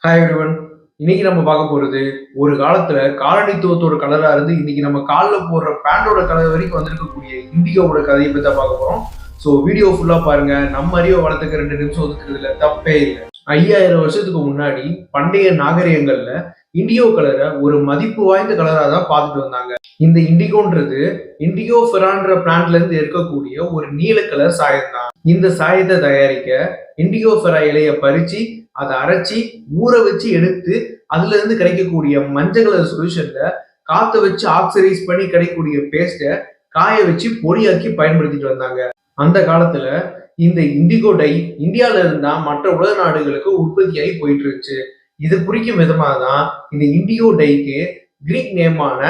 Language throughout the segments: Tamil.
Hi everyone. இன்னைக்கு நம்ம பார்க்க போறது ஒரு காலத்துல காலனித்துவத்தோட கலரா இருந்து இன்னைக்கு நம்ம காலில் போடுற பேண்டோட கலர் வரைக்கும் வந்திருக்கக்கூடிய இண்டிகோவோட கதையை பத்தி தான் பார்க்க போறோம். ஸோ வீடியோ ஃபுல்லா பாருங்க. நம்ம அறிவை வளர்த்துக்க 2 நிமிஷம் ஒதுக்குறதுல தப்பே இல்லை. 5000 வருஷத்துக்கு முன்னாடி பண்டைய நாகரிகங்கள்ல இண்டிகோ கலரை ஒரு மதிப்பு வாய்ந்த கலரா தான் பார்த்துட்டு வந்தாங்க. இந்த இண்டிகோன்றது இண்டிகோ ஃபெரான்ற பிளான்ட்ல இருந்து இருக்கக்கூடிய ஒரு நீல கலர் சாயம் தான். இந்த சாயத்தை தயாரிக்க இண்டிகோ ஃபெரா இலையை பறிச்சு அதை அரைச்சி ஊற வச்சு எடுத்து அதுல இருந்து கிடைக்கக்கூடிய மஞ்சள் கலர் சொல்யூஷன்ல காத்த வச்சு ஆக்சிடைஸ் பண்ணி கிடைக்கக்கூடிய பேஸ்ட காய வச்சு பொடியாக்கி பயன்படுத்திட்டு வந்தாங்க. அந்த காலத்துல இந்த இண்டிகோ டை இந்தியால இருந்தா மற்ற உலக நாடுகளுக்கு உற்பத்தியாகி போயிட்டு இருந்துச்சு. இது குறிக்கும் விதமாக தான் இந்த இண்டிகோ டைக்கு கிரீக் நேமான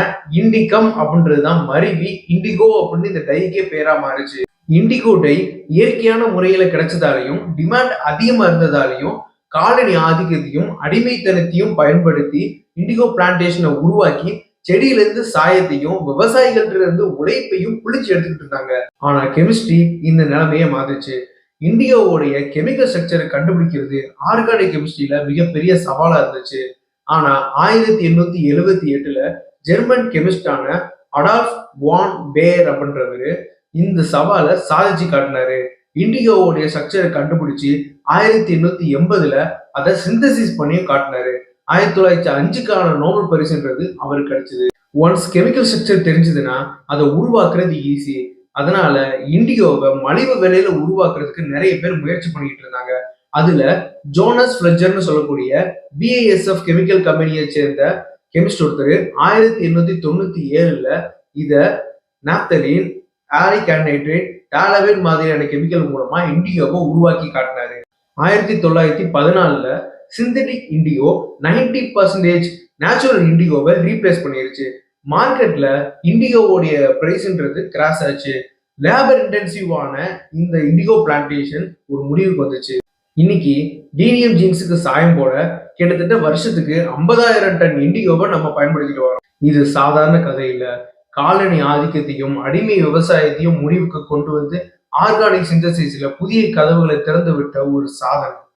இண்டிகம் அப்படின்றதுதான் மருவி இண்டிகோ அப்படின்னு இந்த டைக்கே பேரா மாறுச்சு. இண்டிகோ டை இயற்கையான முறையில கிடைச்சதாலையும் டிமாண்ட் அதிகமா இருந்ததாலையும் காலனி ஆதிக்கத்தையும் அடிமைத்தனத்தையும் பயன்படுத்தி இண்டிகோ பிளான்டேஷனை உருவாக்கி செடியிலிருந்து சாயத்தையும் விவசாயிகள்ட்ட இருந்து உழைப்பையும் புளிச்சு எடுத்துக்கிட்டு இருந்தாங்க. ஆனா கெமிஸ்ட்ரி இந்த நிலைமையை மாத்துச்சு. இண்டிகோவுடைய கெமிக்கல் ஸ்ட்ரக்சரை கண்டுபிடிக்கிறது ஆர்கானிக் கெமிஸ்ட்ரியில மிகப்பெரிய சவாலா இருந்துச்சு. ஆனா 1878 ஜெர்மன் கெமிஸ்டான அடால்ஃப் வான் பேர் அப்படின்றவரு இந்த சவாலை சாதிச்சு காட்டினாரு. இண்டிகோவுடைய ஸ்ட்ரக்சரை கண்டுபிடிச்சு 1880 அதை சிந்தசிஸ் பண்ணியும் காட்டினாரு. 1905க்கான நோபல் பரிசுன்றது அவருக்கு கிடைச்சது. ஒன்ஸ் கெமிக்கல் ஸ்ட்ரக்சர் தெரிஞ்சதுன்னா அதை உருவாக்குறது ஈஸி. அதனால இண்டிகோவை மலிவு விலையில உருவாக்குறதுக்கு நிறைய பேர் முயற்சி பண்ணிட்டு இருந்தாங்க. அதுல ஜோனஸ் ஃபிளெட்ஜர்னு சொல்லக்கூடிய BASF கெமிக்கல் கம்பெனியை சேர்ந்த கெமிஸ்ட் ஒருத்தர் 1897 இத நாப்தலின், ஆரிக் ஆன்ஹைட்ரேட், டாலவைட் மாதிரியான கெமிக்கல் மூலமா இண்டிகோவை உருவாக்கி காட்டினாரு. 1914 சிந்தட்டிக் இண்டிகோ 90% நேச்சுரல் இண்டிகோவை ரீப்ளேஸ் பண்ணிருச்சு. மார்க்கெட்ல இண்டிகோவோடைய பிரைஸ்ன்றது கிராஸ் ஆச்சு. லேபர் இன்டென்சிவான இந்த இண்டிகோ பிளான்டேஷன் ஒரு முடிவுக்கு வந்துச்சு. இன்னைக்கு டினியம் ஜீன்ஸுக்கு சாயம் போட கிட்டத்தட்ட வருஷத்துக்கு 50,000 டன் இண்டிகோவை நம்ம பயன்படுத்திட்டு வரோம். இது சாதாரண கதை இல்ல. காலனி ஆதிக்கத்தையும் அடிமை விவசாயத்தையும் முடிவுக்கு கொண்டு வந்து ஆர்கானிக் சிந்தசிஸ்ல புதிய கதவுகளை திறந்து விட்ட ஒரு சாதனை.